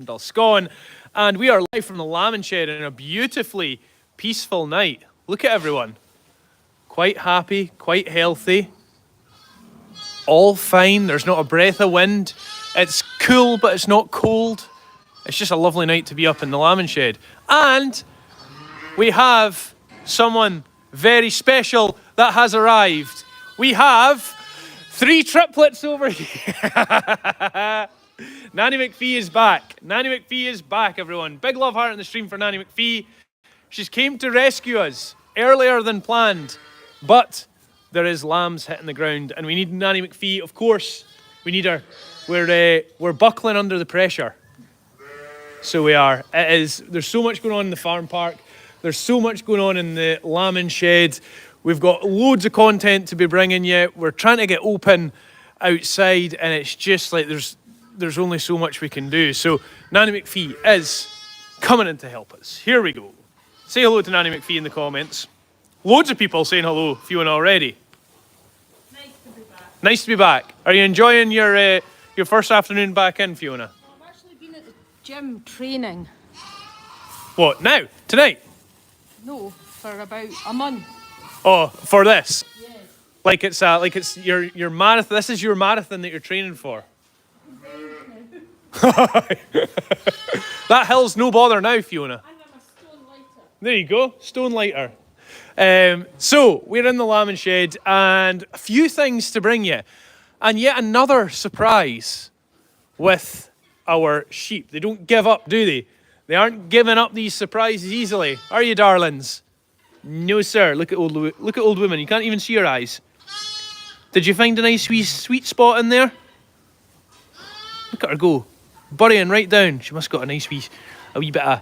Scone, and we are live from the Lambing Shed in a beautifully peaceful night. Look at everyone. Quite happy, quite healthy. All fine. There's not a breath of wind. It's cool, but it's not cold. It's just a lovely night to be up in the Lambing Shed. And we have someone very special that has arrived. We have 3 triplets over here. Nanny McPhee is back. Nanny McPhee is back, everyone. Big love heart in the stream for Nanny McPhee. She's came to rescue us earlier than planned, but there is lambs hitting the ground, and we need Nanny McPhee. Of course, we need her. We're buckling under the pressure. So we are. There's so much going on in the farm park. There's so much going on in the Lambing Shed. We've got loads of content to be bringing you. We're trying to get open outside, and it's just like there's only so much we can do. So Nanny McPhee is coming in to help us. Here we go. Say hello to Nanny McPhee in the comments. Loads of people saying hello, Fiona, already. Nice to be back. Nice to be back. Are you enjoying your first afternoon back in, Fiona? I've actually been at the gym training. What, now? Tonight? No, for about a month. Oh, for this? Yes. Like it's your marathon. This is your marathon that you're training for. That hill's no bother now, Fiona. And I'm a stone lighter. There you go, stone lighter. So we're in the Lambing Shed and a few things to bring you, and yet another surprise with our sheep. They don't give up, do they? They aren't giving up these surprises easily, are you, darlings? No, sir. Look at old woman. You can't even see her eyes. Did you find a nice wee sweet spot in there? Look at her go. Burying right down. She must have got a wee bit of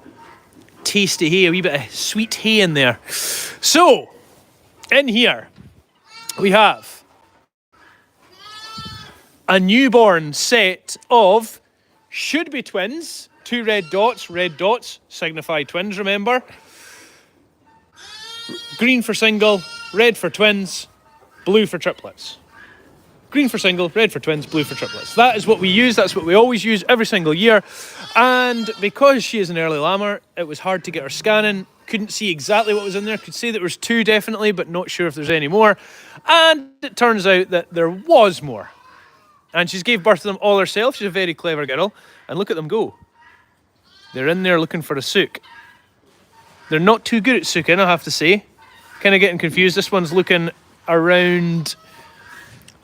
tasty hay, a wee bit of sweet hay in there. So, in here, we have a newborn set of should be twins. 2 red dots signify twins, remember? Green for single, red for twins, blue for triplets. Green for single, red for twins, blue for triplets. That is what we use. That's what we always use every single year. And because she is an early lammer, it was hard to get her scanning. Couldn't see exactly what was in there. Could say that there was 2 definitely, but not sure if there's any more. And it turns out that there was more. And she's gave birth to them all herself. She's a very clever girl. And look at them go. They're in there looking for a sook. They're not too good at sooking, I have to say. Kind of getting confused. This one's looking around...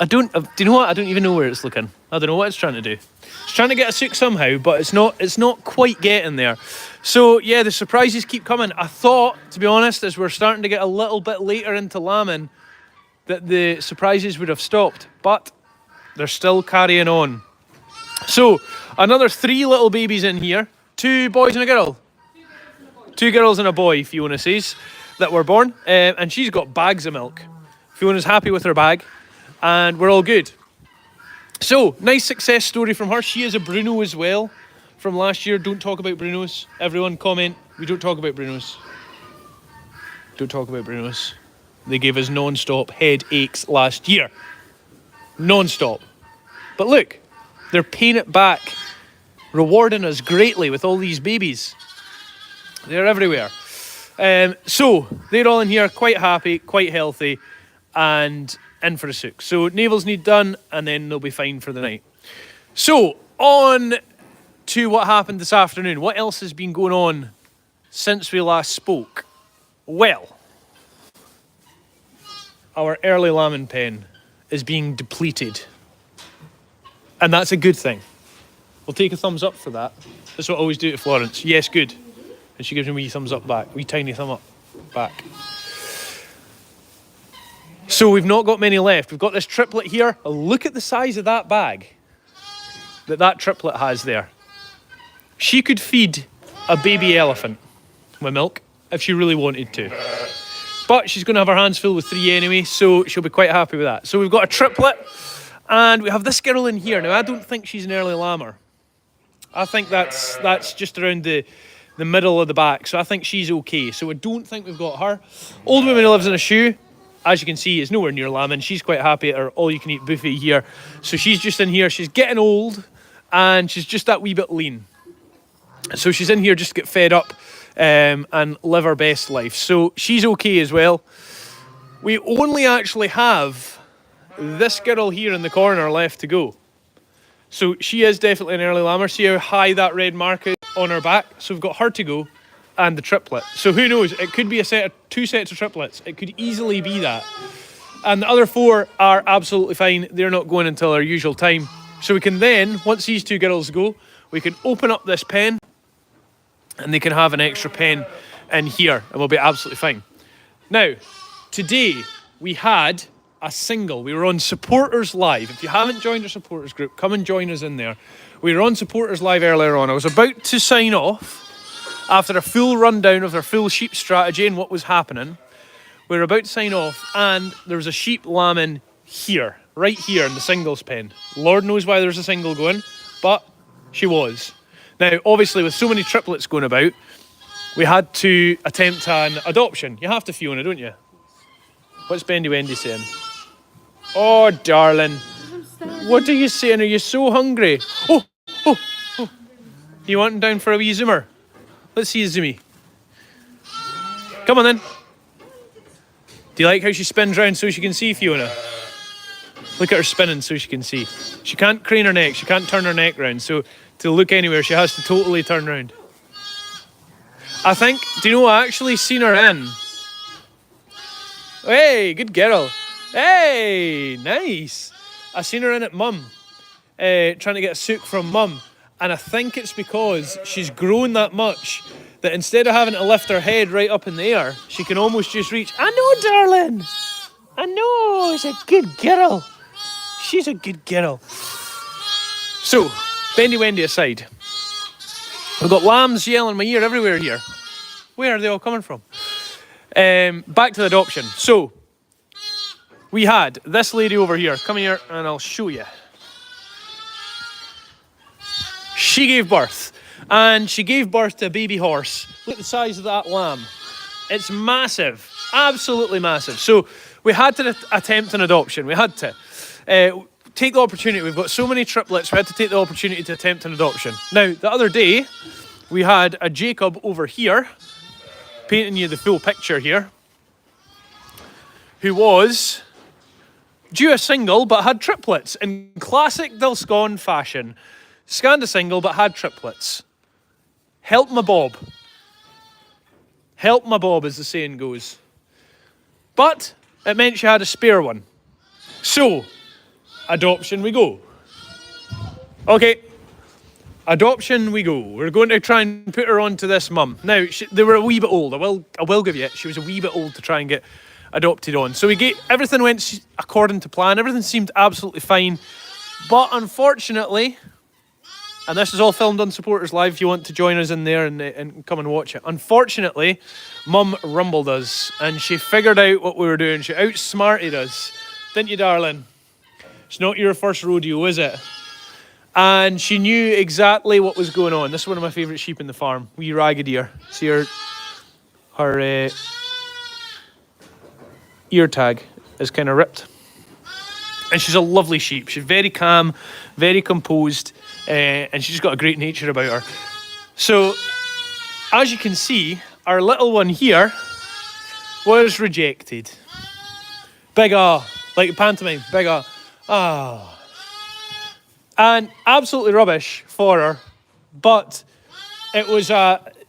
do you know what? I don't even know where it's looking. I don't know what it's trying to do. It's trying to get a sook somehow, but it's not quite getting there. So yeah, the surprises keep coming. I thought, to be honest, as we're starting to get a little bit later into lambing, that the surprises would have stopped, but they're still carrying on. So another 3 little babies in here. 2 boys and a girl. 2 girls and a boy, Fiona says, that were born. And she's got bags of milk. Fiona's happy with her bag. And we're all good. So, nice success story from her. She is a Bruno as well from last year. Don't talk about Brunos. Everyone comment, we don't talk about Brunos. Don't talk about Brunos. They gave us non-stop headaches last year. Non-stop. But look, they're paying it back, rewarding us greatly with all these babies. They're everywhere. So, they're all in here, quite happy, quite healthy, and in for a sook. So navels need done, and then they'll be fine for the night. So on to what happened this afternoon. What else has been going on since we last spoke? Well, our early lambing pen is being depleted, and that's a good thing. We'll take a thumbs up for that. That's what I always do to Florence. Yes, good. And she gives me a wee thumbs up back, wee tiny thumb up back. So we've not got many left. We've got this triplet here. Look at the size of that bag that triplet has there. She could feed a baby elephant with milk if she really wanted to. But she's going to have her hands full with 3 anyway, so she'll be quite happy with that. So we've got a triplet, and we have this girl in here. Now, I don't think she's an early lammer. I think that's just around the middle of the back, so I think she's okay. So I don't think we've got her. Old woman who lives in a shoe. As you can see, it's nowhere near lambing. She's quite happy at her all-you-can-eat buffet here. So she's just in here. She's getting old, and she's just that wee bit lean. So she's in here just to get fed up and live her best life. So she's okay as well. We only actually have this girl here in the corner left to go. So she is definitely an early lammer. See how high that red mark is on her back? So we've got her to go and the triplet. So who knows? It could be two sets of triplets. It could easily be that. And the other 4 are absolutely fine. They're not going until our usual time. So we can then, once these 2 girls go, we can open up this pen and they can have an extra pen in here and we'll be absolutely fine. Now, today we had a single. We were on Supporters Live. If you haven't joined our supporters group, come and join us in there. We were on Supporters Live earlier on. I was about to sign off after a full rundown of their full sheep strategy and what was happening. We were about to sign off and there was a sheep lambing here, right here in the singles pen. Lord knows why there's a single going, but she was. Now, obviously, with so many triplets going about, we had to attempt an adoption. You have to, Fiona, don't you? What's Bendy Wendy saying? Oh, darling. What are you saying? Are you so hungry? Oh. You wanting down for a wee zoomer? Let's see a zoomy. Come on then. Do you like how she spins round so she can see, Fiona? Look at her spinning so she can see. She can't crane her neck. She can't turn her neck round. So to look anywhere, she has to totally turn round. I think, do you know, I actually seen her in. Hey, good girl. Hey, nice. I seen her in at Mum, trying to get a sook from Mum. And I think it's because she's grown that much that instead of having to lift her head right up in the air, she can almost just reach. I know, darling. I know. She's a good girl. She's a good girl. So, Bendy Wendy aside, we've got lambs yelling in my ear everywhere here. Where are they all coming from? Back to the adoption. So, we had this lady over here. Come here and I'll show you. She gave birth. And she gave birth to a baby horse. Look at the size of that lamb. It's massive. Absolutely massive. So we had to attempt an adoption. We had to. Take the opportunity. We've got so many triplets. We had to take the opportunity to attempt an adoption. Now, the other day, we had a Jacob over here, painting you the full picture here, who was due a single but had triplets in classic Dilscon fashion. Scanned a single but had triplets. Help my Bob. Help my Bob, as the saying goes. But it meant she had a spare one. So, adoption we go. Okay, adoption we go. We're going to try and put her onto this mum. Now, they were a wee bit old. I will give you it. She was a wee bit old to try and get adopted on. So everything went according to plan. Everything seemed absolutely fine. But unfortunately, and this is all filmed on Supporters Live if you want to join us in there and come and watch it. Unfortunately, Mum rumbled us and she figured out what we were doing. She outsmarted us. Didn't you, darling? It's not your first rodeo, is it? And she knew exactly what was going on. This is one of my favourite sheep in the farm. Wee ragged ear. See her ear tag is kind of ripped. And she's a lovely sheep. She's very calm, very composed, and she's got a great nature about her. So, as you can see, our little one here was rejected. Big ah, like pantomime, big ah. Ah. And absolutely rubbish for her, but it was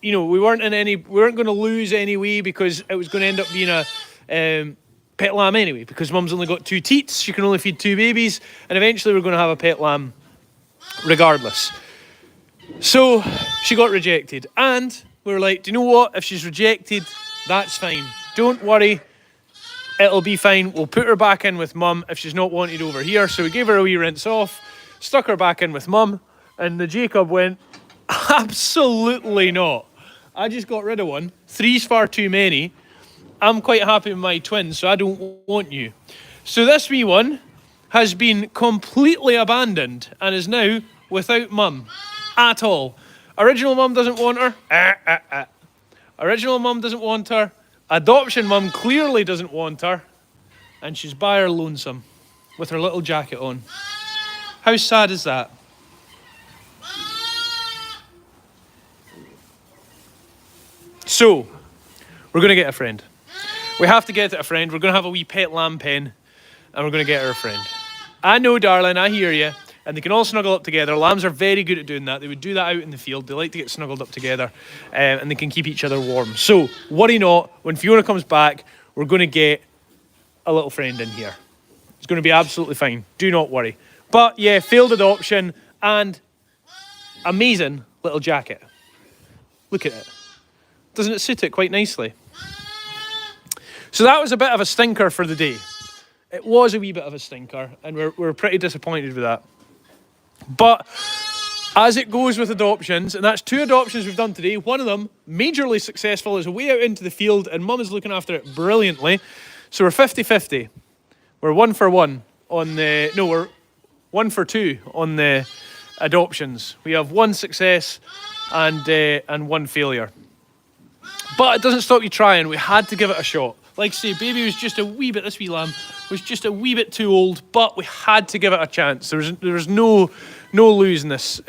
we weren't going to lose anyway because it was going to end up being a pet lamb anyway, because Mum's only got 2 teats, she can only feed 2 babies, and eventually we're going to have a pet lamb regardless. So she got rejected, and we were like, do you know what? If she's rejected, that's fine. Don't worry, it'll be fine. We'll put her back in with Mum if she's not wanted over here. So we gave her a wee rinse off, stuck her back in with Mum, and the Jacob went, absolutely not. I just got rid of one. 3's far too many. I'm quite happy with my twins, so I don't want you. So this wee one has been completely abandoned and is now without Mum at all. Original Mum doesn't want her. Original Mum doesn't want her. Adoption Mum clearly doesn't want her. And she's by her lonesome with her little jacket on. How sad is that? So, we're going to get a friend. We have to get it a friend. We're going to have a wee pet lamb pen, and we're going to get her a friend. I know, darling, I hear you. And they can all snuggle up together. Lambs are very good at doing that. They would do that out in the field. They like to get snuggled up together, and they can keep each other warm. So, worry not. When Fiona comes back, we're going to get a little friend in here. It's going to be absolutely fine. Do not worry. But, yeah, failed adoption and amazing little jacket. Look at it. Doesn't it suit it quite nicely? So that was a bit of a stinker for the day. It was a wee bit of a stinker, and we're pretty disappointed with that. But as it goes with adoptions, and that's 2 adoptions we've done today, one of them majorly successful, is away out into the field, and Mum is looking after it brilliantly. So we're 50-50. We're 1 for 1 on the... No, we're 1 for 2 on the adoptions. We have 1 success and 1 failure. But it doesn't stop you trying. We had to give it a shot. Like I say, baby was just a wee bit... This wee lamb was just a wee bit too old, but we had to give it a chance. There was no lose in this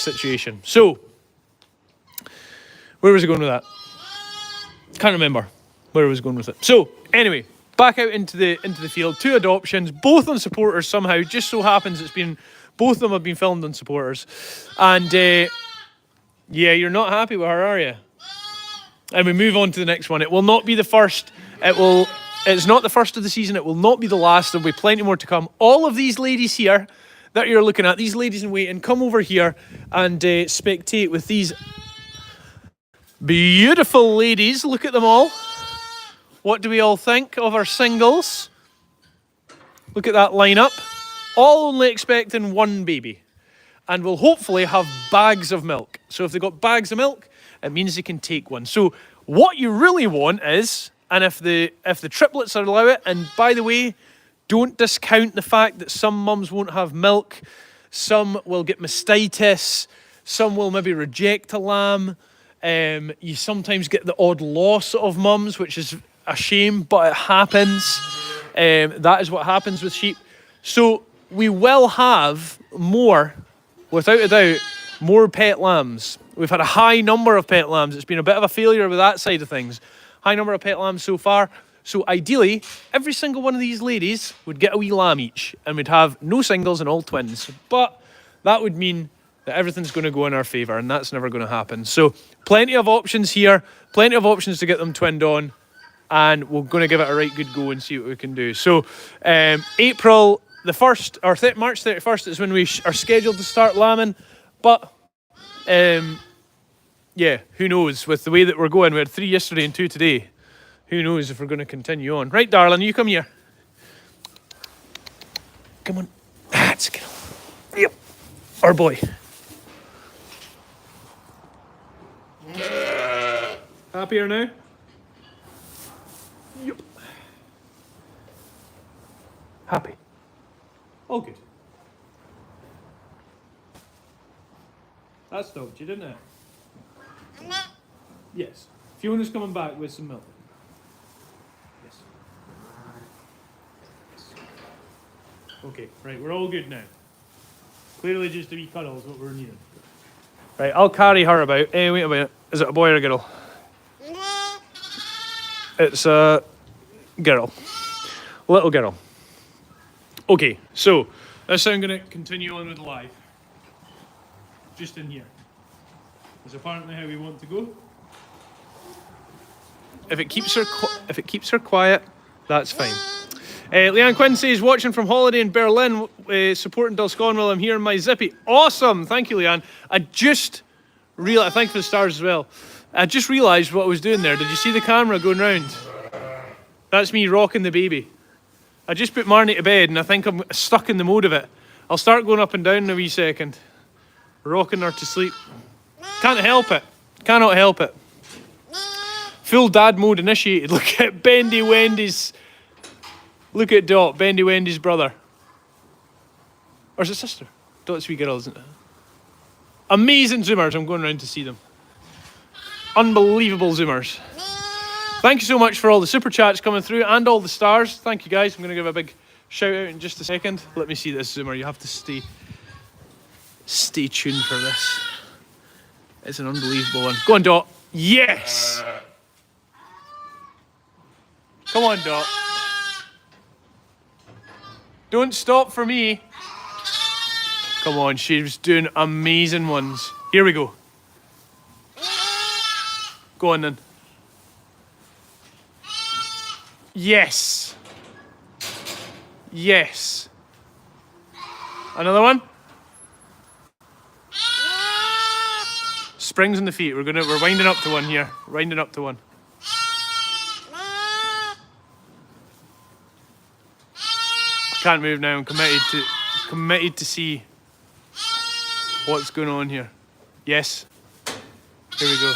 situation. So, where was I going with that? Can't remember where I was going with it. So, anyway, back out into the field. 2 adoptions, both on supporters somehow. Just so happens both of them have been filmed on supporters. And yeah, you're not happy with her, are you? And we move on to the next one. It will not be the first. It's not the first of the season. It will not be the last. There'll be plenty more to come. All of these ladies here that you're looking at, these ladies in waiting, come over here and spectate with these beautiful ladies. Look at them all. What do we all think of our singles? Look at that lineup. All only expecting 1 baby. And will hopefully have bags of milk. So if they've got bags of milk, it means they can take one. So what you really want is... And if the triplets allow it, and by the way, don't discount the fact that some mums won't have milk, some will get mastitis, some will maybe reject a lamb. You sometimes get the odd loss of mums, which is a shame, but it happens. That is what happens with sheep. So we will have more, without a doubt, more pet lambs. We've had a high number of pet lambs. It's been a bit of a failure with that side of things. High number of pet lambs so far. So ideally, every single one of these ladies would get a wee lamb each, and we'd have no singles and all twins. But that would mean that everything's going to go in our favour, and that's never going to happen. So plenty of options here, plenty of options to get them twinned on, and we're going to give it a right good go and see what we can do. So April the 1st, or March 31st is when we are scheduled to start lambing, but yeah, who knows? With the way that we're going, we had 3 yesterday and 2 today. Who knows if we're going to continue on. Right, darling, you come here. Come on. That's good. Yep. Our boy. Happier now? Yep. Happy. All good. That stopped you, didn't it? Yes. Fiona's coming back with some milk. Yes. Yes. Okay, right, we're all good now. Clearly just a wee cuddle is what we're needing. Right, I'll carry her about. Hey, wait a minute. Is it a boy or a girl? It's a girl. Little girl. Okay, so that's how I'm going to continue on with live. Just in here. That's apparently how we want to go. If it keeps her quiet, that's fine. Leanne Quincy is watching from holiday in Berlin, supporting Dulsconwell while I'm here in my zippy. Awesome, thank you, Leanne. I just realised, thank you for the stars as well. I just realised what I was doing there. Did you see the camera going round? That's me rocking the baby. I just put Marnie to bed and I think I'm stuck in the mode of it. I'll start going up and down in a wee second. Rocking her to sleep. Can't help it. Cannot help it. Full dad mode initiated. Look at Bendy Wendy's. Look at Dot, Bendy Wendy's brother. Or is it sister? Dot's wee girl, isn't it? Amazing Zoomers. I'm going around to see them. Unbelievable Zoomers. Thank you so much for all the super chats coming through and all the stars. Thank you guys. I'm going to give a big shout out in just a second. Let me see this Zoomer. You have to stay tuned for this. It's an unbelievable one. Go on, Dot. Yes! Come on, Dot. Don't stop for me. Come on, she's doing amazing ones. Here we go. Go on then. Yes. Yes. Another one. Springs on the feet. We're winding up to one here. Winding up to one. I can't move now. I'm committed to see what's going on here. Yes. Here we go.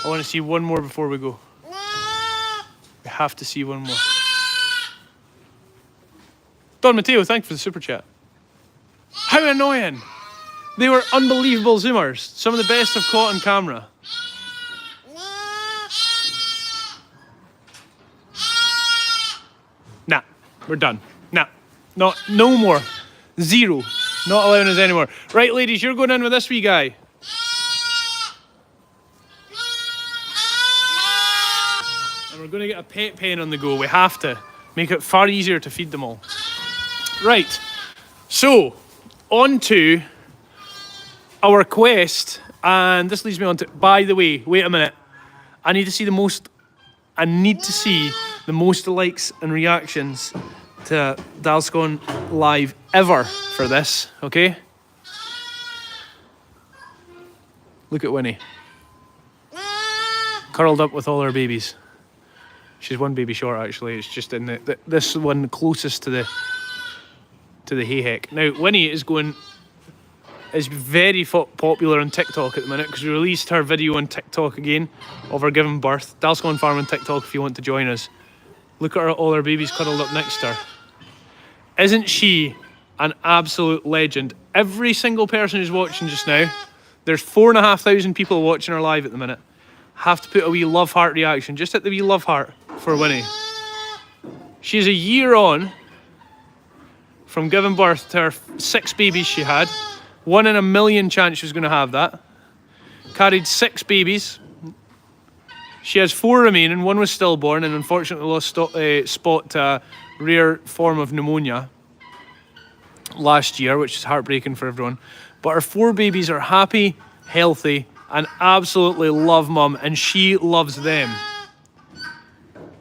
I want to see one more before we go. We have to see one more. Don Matteo, thank you for the super chat. How annoying! They were unbelievable zoomers. Some of the best I've caught on camera. Nah, we're done. Nah, no more. Zero. Not allowing us anymore. Right, ladies, you're going in with this wee guy. And we're going to get a pet pen on the go. We have to make it far easier to feed them all. Right, so on to our quest, and this leads me on to, by the way, wait a minute. I need to see the most likes and reactions to Dalscon Live ever for this, okay? Look at Winnie. Curled up with all her babies. She's one baby short, actually. It's just in this one closest to the hayheck. Now, Winnie is very popular on TikTok at the minute because we released her video on TikTok again of her giving birth. Dalscon Farm on TikTok if you want to join us. Look at her, all her babies cuddled up next to her. Isn't she an absolute legend? Every single person who's watching just now, there's 4,500 people watching her live at the minute. Have to put a wee love heart reaction. Just hit the wee love heart for Winnie. She's a year on from giving birth to her 6 babies she had. 1 in a million chance she was going to have that. Carried 6 babies. She has 4 remaining. 1 was stillborn and unfortunately lost Spot to a rare form of pneumonia last year, which is heartbreaking for everyone. But her 4 babies are happy, healthy, and absolutely love mum, and she loves them.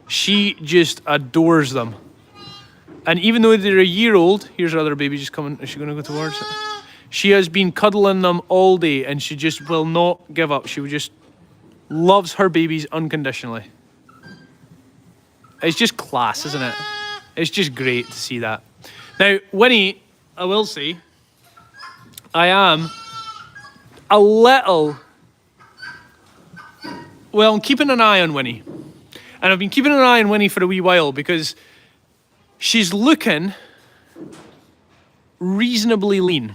She just adores them. And even though they're a year old, here's her other baby just coming. Is she going to go towards it? She has been cuddling them all day, and she just will not give up. She just loves her babies unconditionally. It's just class, isn't it? It's just great to see that. Now, Winnie, I will say, I am a little... Well, I'm keeping an eye on Winnie. And I've been keeping an eye on Winnie for a wee while because she's looking reasonably lean.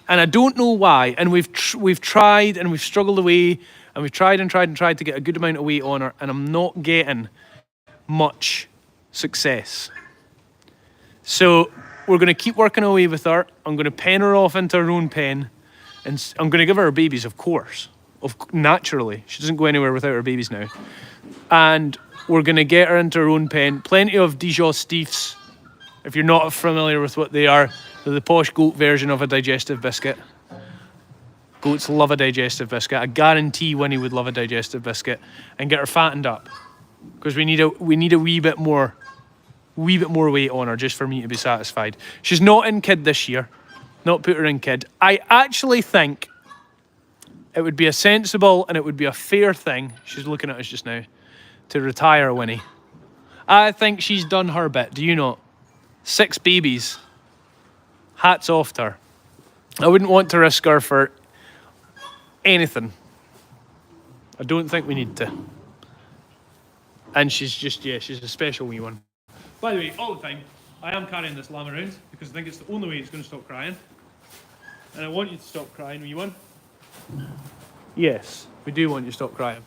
And I don't know why. And we've tried and we've struggled away and we've tried to get a good amount of weight on her, and I'm not getting much success. So we're going to keep working away with her. I'm going to pen her off into her own pen, and I'm going to give her babies, of course. Naturally. She doesn't go anywhere without her babies now. And we're going to get her into her own pen. Plenty of digestifs. If you're not familiar with what they are, they're the posh goat version of a digestive biscuit. Goats love a digestive biscuit. I guarantee Winnie would love a digestive biscuit, and get her fattened up because we need a wee bit more weight on her just for me to be satisfied. She's not in kid this year. Not put her in kid. I actually think it would be a sensible and it would be a fair thing, she's looking at us just now, to retire Winnie. I think she's done her bit, do you not? 6 babies. Hats off to her. I wouldn't want to risk her for anything. I don't think we need to. And she's just, yeah, she's a special wee one. By the way, all the time, I am carrying this lamb around because I think it's the only way it's going to stop crying. And I want you to stop crying, wee one. Yes, we do want you to stop crying.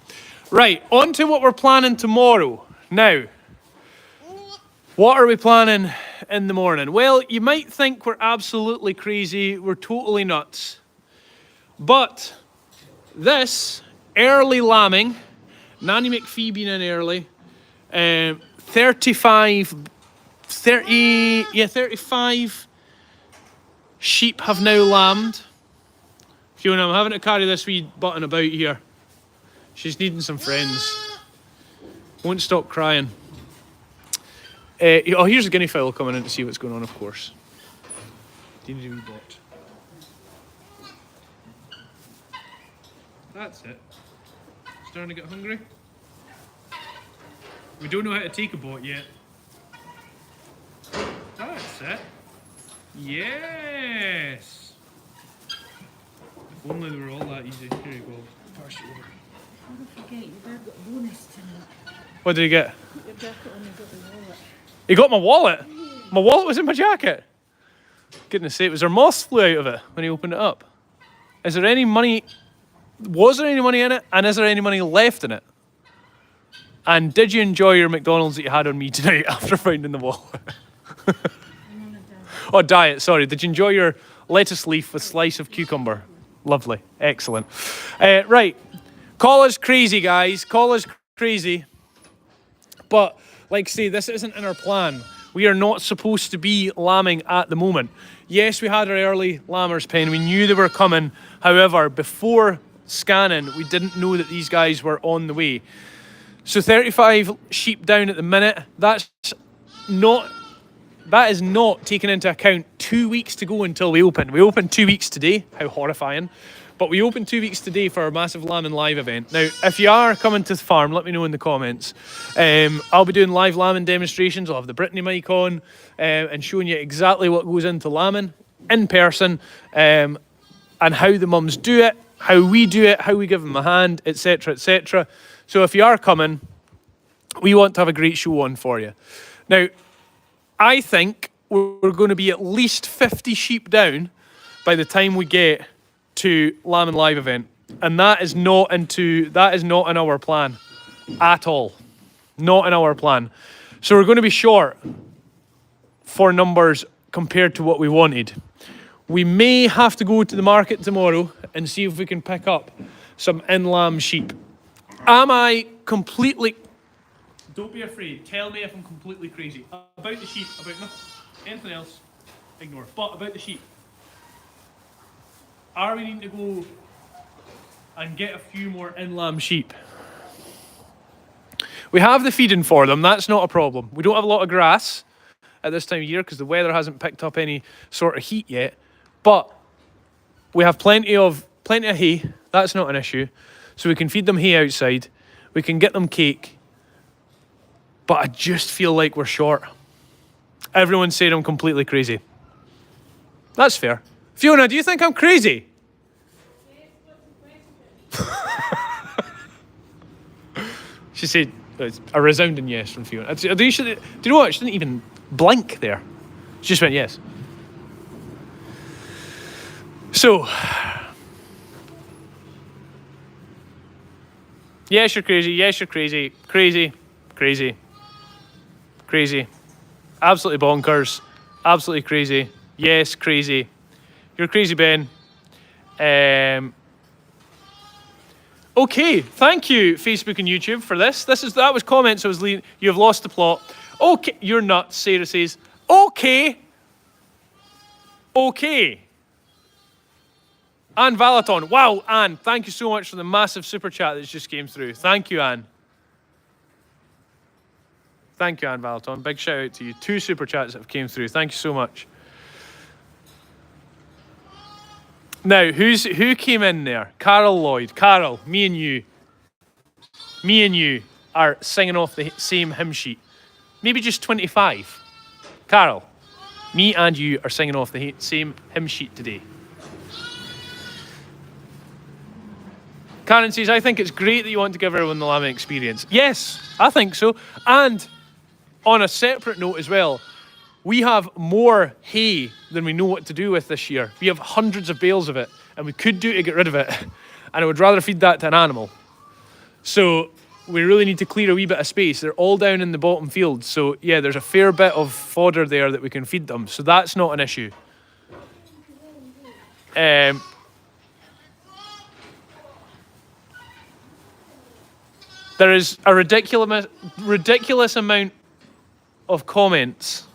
Right, on to what we're planning tomorrow. Now, what are we planning in the morning? Well, you might think we're absolutely crazy, we're totally nuts. But This, early lambing, Nanny McPhee being in early, 35 sheep have now lambed. Fiona, I'm having to carry this wee button about here. She's needing some friends. Won't stop crying. Oh, here's a guinea fowl coming in to see what's going on, of course. Teeny wee bot. That's it. Starting to get hungry. We don't know how to take a bot yet. That's it. Yes. If only they were all that easy. Here you go. Pass it over. Don't forget, you better got a bonus tonight. What did he get? Put your jacket on and got the wallet. He got my wallet. My wallet was in my jacket. Goodness sake, was there moths flew out of it when he opened it up? Is there any money? Was there any money in it? And is there any money left in it? And did you enjoy your McDonald's that you had on me tonight after finding the wallet? I'm on a diet. Oh, diet, sorry. Did you enjoy your lettuce leaf with slice of cucumber? Lovely. Excellent. Right. Call us crazy, guys. Call us crazy. But, like I say, this isn't in our plan. We are not supposed to be lambing at the moment. Yes, we had our early lambers pen. We knew they were coming. However, before scanning, we didn't know that these guys were on the way. So 35 sheep down at the minute. That is not taking into account 2 weeks to go until we open. We open 2 weeks today. How horrifying. But we open 2 weeks today for our massive lambing live event. Now, if you are coming to the farm, let me know in the comments. I'll be doing live lambing demonstrations. I'll have the Brittany mic on and showing you exactly what goes into lambing in person and how the mums do it, how we do it, how we give them a hand, etc., etc. So if you are coming, we want to have a great show on for you. Now, I think we're going to be at least 50 sheep down by the time we get to Lamb and Live event, and that is not in our plan at all. Not in our plan. So we're going to be short for numbers compared to what we wanted. We may have to go to the market tomorrow and see if we can pick up some in-lamb sheep. Am I completely... Don't be afraid. Tell me if I'm completely crazy. About the sheep, about nothing. Anything else, ignore. But about the sheep. Are we needing to go and get a few more in-lamb sheep? We have the feeding for them. That's not a problem. We don't have a lot of grass at this time of year because the weather hasn't picked up any sort of heat yet. But we have plenty of hay. That's not an issue. So we can feed them hay outside. We can get them cake. But I just feel like we're short. Everyone's saying I'm completely crazy. That's fair. Fiona, do you think I'm crazy? She said it's a resounding yes from Fiona. Do you know what? She didn't even blink there. She just went yes. So, yes, you're crazy. Yes, you're crazy. Crazy. Crazy. Crazy. Absolutely bonkers. Absolutely crazy. Yes, crazy. You're crazy, Ben. Okay, thank you, Facebook and YouTube, for this. That was comments I was leaving. You've lost the plot. Okay, you're nuts, Sarah says. Okay. Okay. Anne Valaton. Wow, Anne, thank you so much for the massive super chat that just came through. Thank you, Anne. Thank you, Anne Valaton. Big shout out to you. 2 super chats that have came through. Thank you so much. Now, who came in there? Carol Lloyd. Carol, me and you are singing off the same hymn sheet. Maybe just 25. Carol, me and you are singing off the same hymn sheet today. Karen says, I think it's great that you want to give everyone the lambing experience. Yes, I think so. And on a separate note as well, we have more hay than we know what to do with this year. We have hundreds of bales of it, and we could do to get rid of it. And I would rather feed that to an animal. So we really need to clear a wee bit of space. They're all down in the bottom field. So yeah, there's a fair bit of fodder there that we can feed them. So that's not an issue. There is a ridiculous amount of comments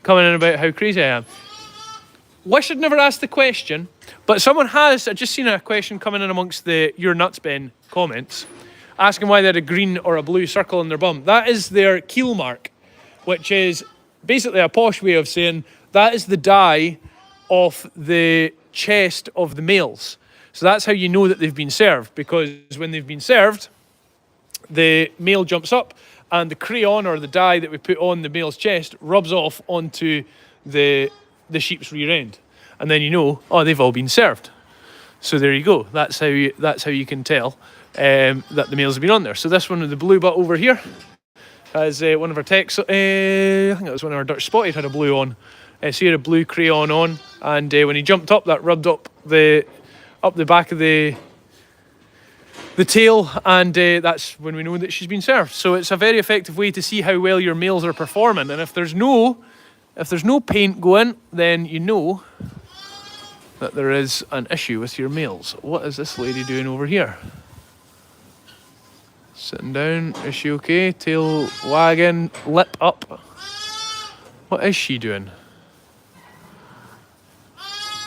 coming in about how crazy I am. Wish I'd never asked the question, but someone has. I just seen a question coming in amongst the "You're nuts, Ben" comments, asking why they had a green or a blue circle on their bum. That is their keel mark, which is basically a posh way of saying that is the dye of the chest of the males. So that's how you know that they've been served, because when they've been served, the male jumps up and the crayon or the dye that we put on the male's chest rubs off onto the sheep's rear end, and then you know, oh, they've all been served. So there you go. That's how you can tell that the males have been on there. So this one with the blue butt over here has one of our techs. I think it was one of our Dutch Spotted had a blue on. So he had a blue crayon on, and when he jumped up, that rubbed up the back of the tail, and that's when we know that she's been served. So it's a very effective way to see how well your males are performing. And if there's no paint going, then you know that there is an issue with your males. What is this lady doing over here? Sitting down. Is she okay? Tail wagging, lip up. What is she doing?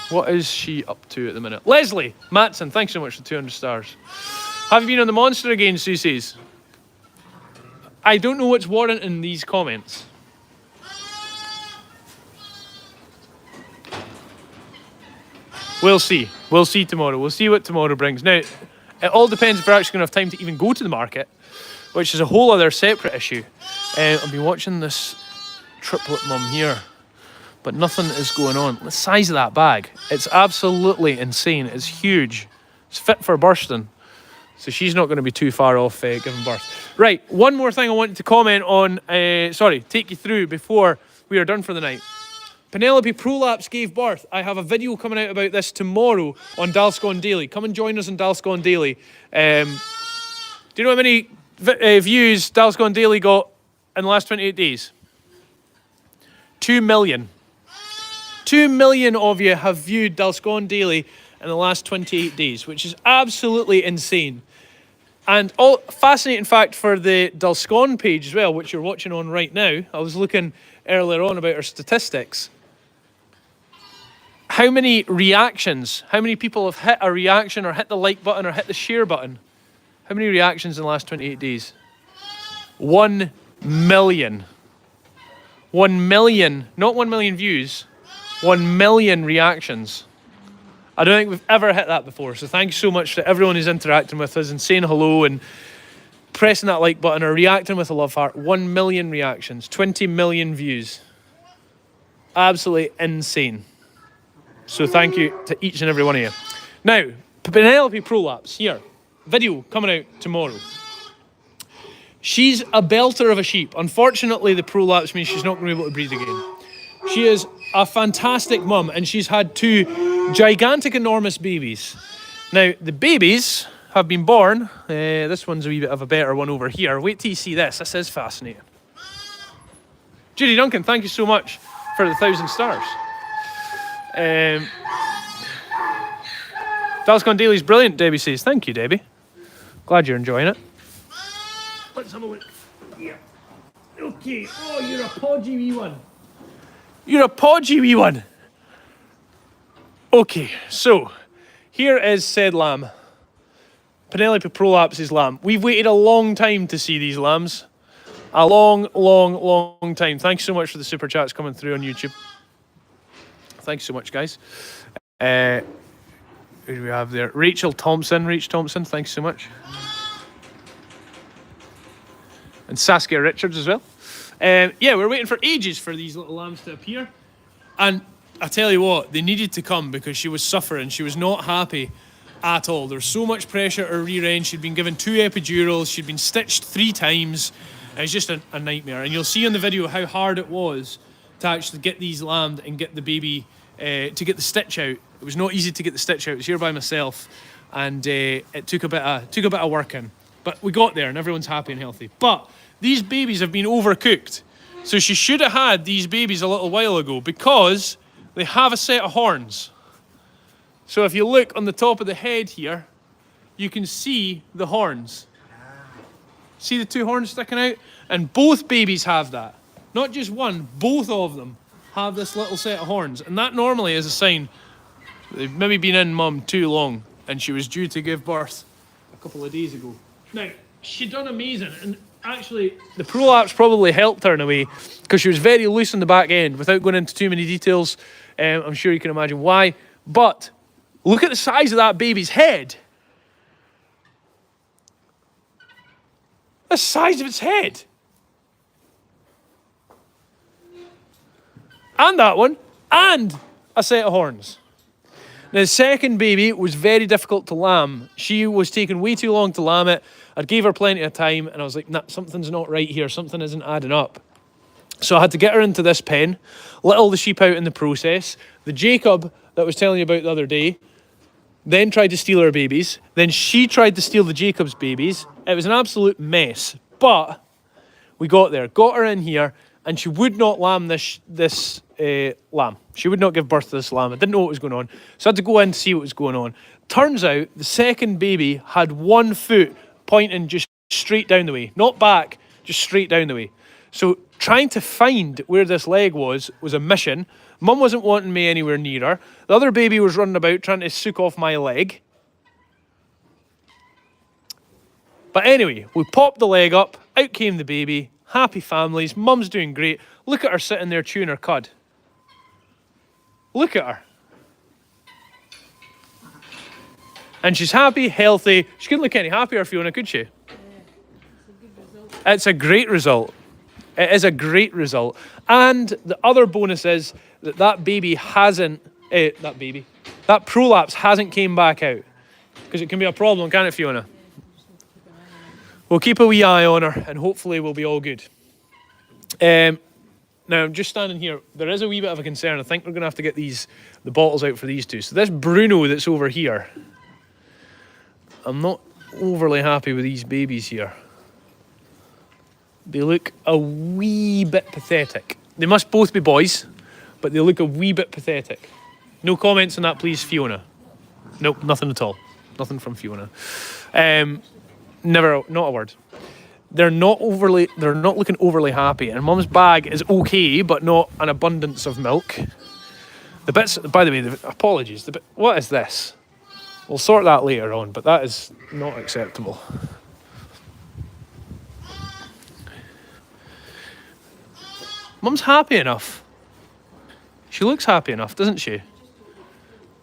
What is she up to at the minute? Leslie Matson, thanks so much for 200 stars. Have you been on the monster again, Sue says? I don't know what's warranting these comments. We'll see. We'll see tomorrow. We'll see what tomorrow brings. Now, it all depends if we're actually going to have time to even go to the market, which is a whole other separate issue. I've been watching this triplet mum here, but nothing is going on. The size of that bag, it's absolutely insane. It's huge. It's fit for bursting. So she's not going to be too far off giving birth. Right, one more thing I wanted to comment on, take you through before we are done for the night. Penelope Prolapse gave birth. I have a video coming out about this tomorrow on Dalscon Daily. Come and join us on Dalscon Daily. Do you know how many views Dalscon Daily got in the last 28 days? 2 million. 2 million of you have viewed Dalscon Daily in the last 28 days, which is absolutely insane. And fascinating fact for the Dalscon page as well, which you're watching on right now. I was looking earlier on about our statistics. How many reactions, how many people have hit a reaction or hit the like button or hit the share button? How many reactions in the last 28 days? 1 million. 1 million, not 1 million views, 1 million reactions. I don't think we've ever hit that before. So thanks so much to everyone who's interacting with us and saying hello and pressing that like button or reacting with a love heart. 1 million reactions, 20 million views. Absolutely insane. So thank you to each and every one of you. Now, Penelope Prolapse, here. Video coming out tomorrow. She's a belter of a sheep. Unfortunately, the prolapse means she's not going to be able to breed again. She is a fantastic mum, and she's had 2 gigantic, enormous babies. Now, the babies have been born. This one's a wee bit of a better one over here. Wait till you see this. This is fascinating. Judy Duncan, thank you so much for the 1,000 stars. Dalscon Daily's brilliant, Debbie says. Thank you, Debbie. Glad you're enjoying it. Let's have a look. Yeah. Okay. Oh, you're a podgy wee one. You're a podgy wee one. Okay, so here is said lamb. Penelope Prolapse's lamb. We've waited a long time to see these lambs. A long, long, long time. Thanks so much for the super chats coming through on YouTube. Thanks so much, guys. Who do we have there? Rachel Thompson. Rach Thompson, thanks so much. And Saskia Richards as well. Yeah, we're waiting for ages for these little lambs to appear. And I tell you what, they needed to come because she was suffering. She was not happy at all. There was so much pressure at her rear end. She'd been given 2 epidurals. She'd been stitched 3 times. It was just a nightmare. And you'll see on the video how hard it was to actually get these lambed and get the baby, to get the stitch out. It was not easy to get the stitch out. I was here by myself, and it took a bit of working. But we got there, and everyone's happy and healthy. But these babies have been overcooked. So she should have had these babies a little while ago because they have a set of horns. So if you look on the top of the head here, you can see the horns. See the two horns sticking out? And both babies have that. Not just one, both of them have this little set of horns. And that normally is a sign they've maybe been in mum too long and she was due to give birth a couple of days ago. Now, she done amazing, and actually the prolapse probably helped her in a way because she was very loose in the back end. Without going into too many details, I'm sure you can imagine why. But look at the size of that baby's head. The size of its head. And that one. And a set of horns. Now, the second baby was very difficult to lamb. She was taking way too long to lamb it. I gave her plenty of time, and I was like, nah, something's not right here. Something isn't adding up. So I had to get her into this pen, let all the sheep out in the process. The Jacob that I was telling you about the other day then tried to steal her babies. Then she tried to steal the Jacob's babies. It was an absolute mess. But we got there, got her in here, and she would not lamb this lamb. She would not give birth to this lamb. I didn't know what was going on. So I had to go in to see what was going on. Turns out the second baby had 1 foot pointing just straight down the way. Not back, just straight down the way. So trying to find where this leg was a mission. Mum wasn't wanting me anywhere near her. The other baby was running about trying to sook off my leg. But anyway, we popped the leg up. Out came the baby. Happy families. Mum's doing great. Look at her sitting there chewing her cud. Look at her. And she's happy, healthy. She couldn't look any happier, Fiona, could she? Yeah, it's a good result. It's a great result. It is a great result. And the other bonus is that baby hasn't, that prolapse hasn't came back out. Because it can be a problem, can't it, Fiona? We'll keep a wee eye on her and hopefully we'll be all good. Now, I'm just standing here. There is a wee bit of a concern. I think we're going to have to get the bottles out for these two. So this Bruno that's over here, I'm not overly happy with these babies here. They look a wee bit pathetic. They must both be boys, but they look a wee bit pathetic. No comments on that, please, Fiona. Nope, nothing at all. Nothing from Fiona. Never, not a word. They're not looking overly happy. And Mum's bag is okay, but not an abundance of milk. The bits, by the way, apologies. What is this? We'll sort that later on, but that is not acceptable. Mum's happy enough. She looks happy enough, doesn't she?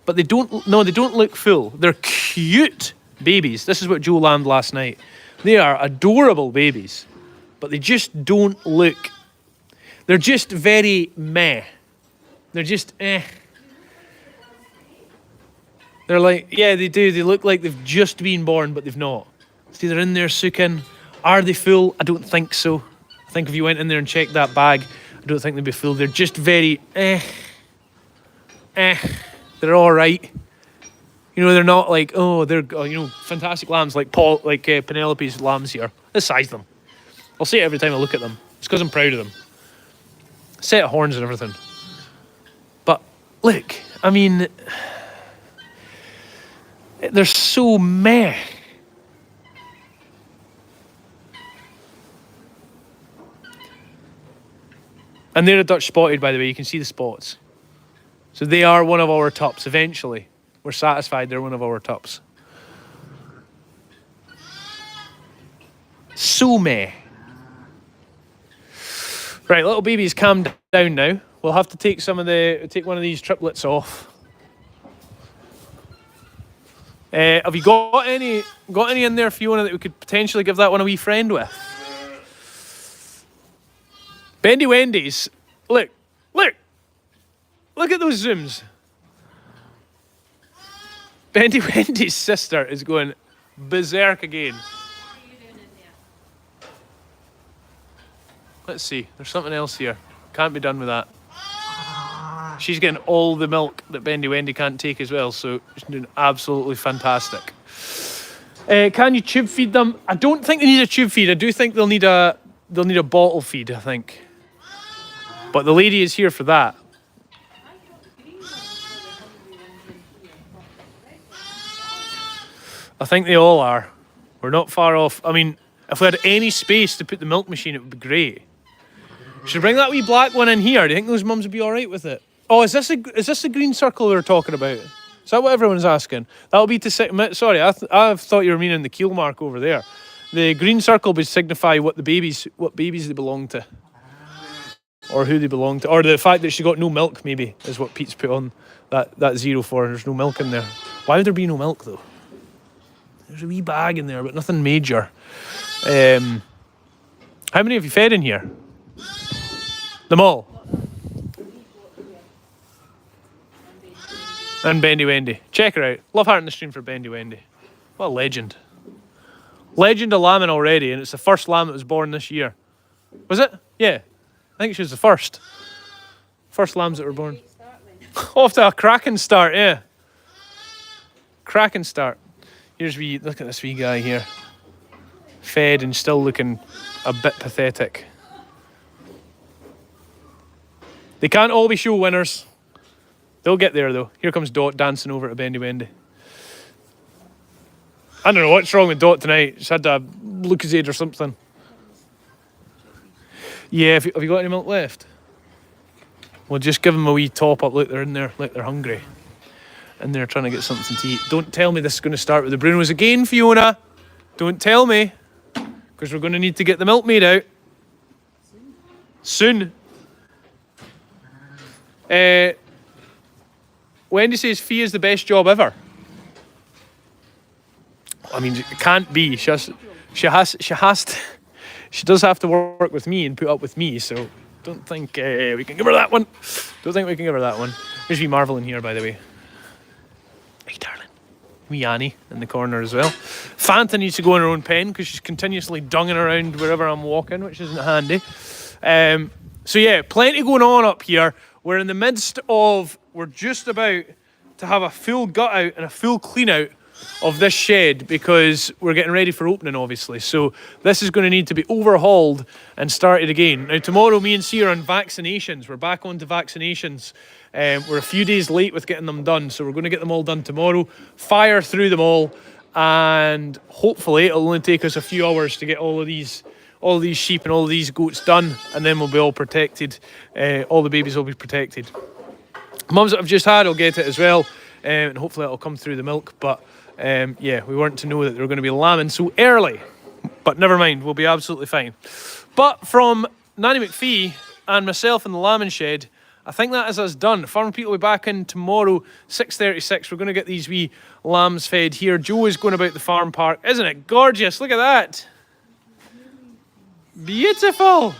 But they don't look full. They're cute babies. This is what Joe lambed last night. They are adorable babies, but they just don't look. They're just very meh. They're just eh. They're like, yeah, they do. They look like they've just been born, but they've not. See, they're in there sooking. Are they full? I don't think so. I think if you went in there and checked that bag, I don't think they'd be full. They're just very They're all right. You know, they're not like, oh, they're, fantastic lambs like Penelope's lambs here. This size them. I'll say it every time I look at them. It's because I'm proud of them. Set of horns and everything. But look, I mean, they're so meh. And they're a Dutch spotted, by the way. You can see the spots. So they are one of our tops eventually. We're satisfied they're one of our tops. So meh. Right, little baby's calmed down now. We'll have to take one of these triplets off. Have you got any in there, Fiona, that we could potentially give that one a wee friend with? Bendy Wendy's. Look at those zooms. Bendy Wendy's sister is going berserk again. Let's see. There's something else here. Can't be done with that. She's getting all the milk that Bendy Wendy can't take as well, so she's doing absolutely fantastic. Can you tube feed them? I don't think they need a tube feed. I do think they'll need a bottle feed, I think. But the lady is here for that. I think they all are. We're not far off. I mean, If we had any space to put the milk machine, it would be great. Should we bring that wee black one in here? Do you think those mums would be all right with it? Oh, is this the green circle we were talking about? Is that what everyone's asking? That'll be to sorry, I thought you were meaning the keel mark over there. The green circle would signify what babies they belong to, or who they belong to, or the fact that she got no milk. Maybe is what Pete's put on that 0 for. There's no milk in there. Why would there be no milk though? There's a wee bag in there, but nothing major. How many have you fed in here? Them all. And Bendy Wendy. Check her out. Love heart in the stream for Bendy Wendy. What a legend. Legend of lambing already, and it's the first lamb that was born this year. Was it? Yeah. I think she was the first. First lambs that were born. Off to a cracking start, yeah. Cracking start. Look at this wee guy here. Fed and still looking a bit pathetic. They can't all be show winners. They'll get there though. Here comes Dot dancing over to Bendy Wendy. I don't know what's wrong with Dot tonight. She's had a Lucozade or something. Yeah, have you got any milk left? We'll just give them a wee top up. Look, they're in there, like they're hungry. And they're trying to get something to eat. Don't tell me this is going to start with the Brunos again, Fiona. Don't tell me. Because we're going to need to get the milkmaid out. Soon. Wendy says Fee is the best job ever. I mean, it can't be. She does have to work with me and put up with me, so don't think we can give her that one. Don't think we can give her that one. There's wee Marvel in here, by the way. Hey, darling. Wee Annie in the corner as well. Fanta needs to go in her own pen because she's continuously dunging around wherever I'm walking, which isn't handy. So yeah, plenty going on up here. We're in the midst of, we're just about to have a full gut out and a full clean out of this shed because we're getting ready for opening, obviously. So this is going to need to be overhauled and started again. Now tomorrow, me and C are on vaccinations. We're back on to vaccinations. We're a few days late with getting them done, so we're going to get them all done tomorrow, fire through them all, and hopefully it'll only take us a few hours to get all of these sheep and all of these goats done, and then we'll be all protected. All the babies will be protected. Mums that I've just had, I'll get it as well, and hopefully it'll come through the milk. But yeah, we weren't to know that they were going to be lambing so early, but never mind, we'll be absolutely fine. But from Nanny McPhee and myself in the lambing shed, I think that is us done. Farm Pete will be back in tomorrow, 6:36. We're going to get these wee lambs fed here. Joe is going about the farm park. Isn't it gorgeous? Look at that. Beautiful.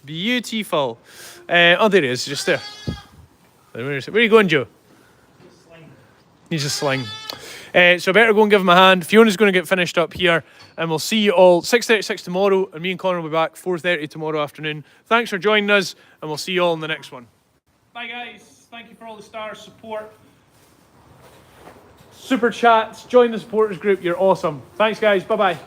Beautiful. Oh, there he is, just there. Where are you going, Joe? He's a sling. So I better go and give him a hand. Fiona's going to get finished up here, and we'll see you all 6:36 tomorrow, and me and Connor will be back 4:30 tomorrow afternoon. Thanks for joining us, and we'll see you all in the next one. Bye, guys. Thank you for all the stars, support, super chats. Join the supporters group. You're awesome. Thanks, guys. Bye-bye.